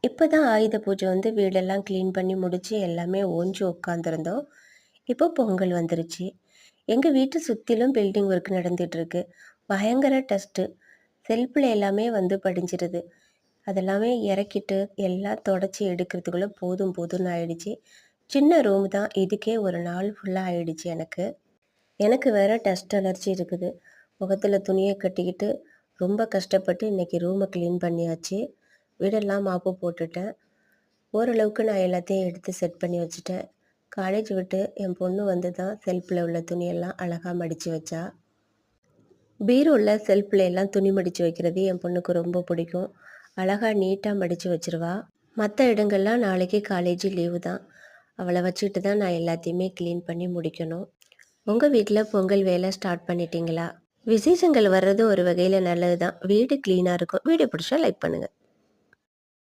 இப்போ தான் ஆயுத பூஜை வந்து வீடெல்லாம் க்ளீன் பண்ணி முடிச்சு எல்லாமே ஓஞ்சு உட்காந்துருந்தோம். இப்போ பொங்கல் வந்துருச்சு. எங்கள் வீட்டு சுற்றிலும் பில்டிங் ஒர்க் நடந்துகிட்ருக்கு. பயங்கர டஸ்ட்டு. செல்ஃபில் எல்லாமே வந்து படிஞ்சிருது. அதெல்லாமே இறக்கிட்டு எல்லாம் தொடச்சி எடுக்கிறதுக்குள்ளே போதும் போதும்னு ஆயிடுச்சு. சின்ன ரூம் தான், இதுக்கே ஒரு நாள் ஃபுல்லாக ஆயிடுச்சு எனக்கு. எனக்கு வேறு டஸ்ட் அலர்ஜி இருக்குது. முகத்தில் துணியை கட்டிக்கிட்டு ரொம்ப கஷ்டப்பட்டு இன்றைக்கி ரூமை க்ளீன் பண்ணியாச்சு. வீடெல்லாம் மாப்பு போட்டுட்டேன். ஓரளவுக்கு நான் எல்லாத்தையும் எடுத்து செட் பண்ணி வச்சுட்டேன். காலேஜ் விட்டு என் பொண்ணு வந்து தான் செல்ஃபில் உள்ள துணியெல்லாம் அழகாக மடித்து வச்சா. பீரோவில் செல்ஃபில் எல்லாம் துணி மடித்து வைக்கிறது என் பொண்ணுக்கு ரொம்ப பிடிக்கும். அழகாக நீட்டாக மடித்து வச்சிருவா. மற்ற இடங்கள்லாம் நாளைக்கு காலேஜ் லீவு தான். அவளை வச்சுட்டு தான் நான் எல்லாத்தையுமே க்ளீன் பண்ணி முடிக்கணும். உங்கள் வீட்டில் பொங்கல் வேலை ஸ்டார்ட் பண்ணிட்டீங்களா? விசேஷங்கள் வர்றது ஒரு வகையில் நல்லது தான். வீடு க்ளீனாக இருக்கும். வீடியோ பிடிச்சா லைக் பண்ணுங்கள்.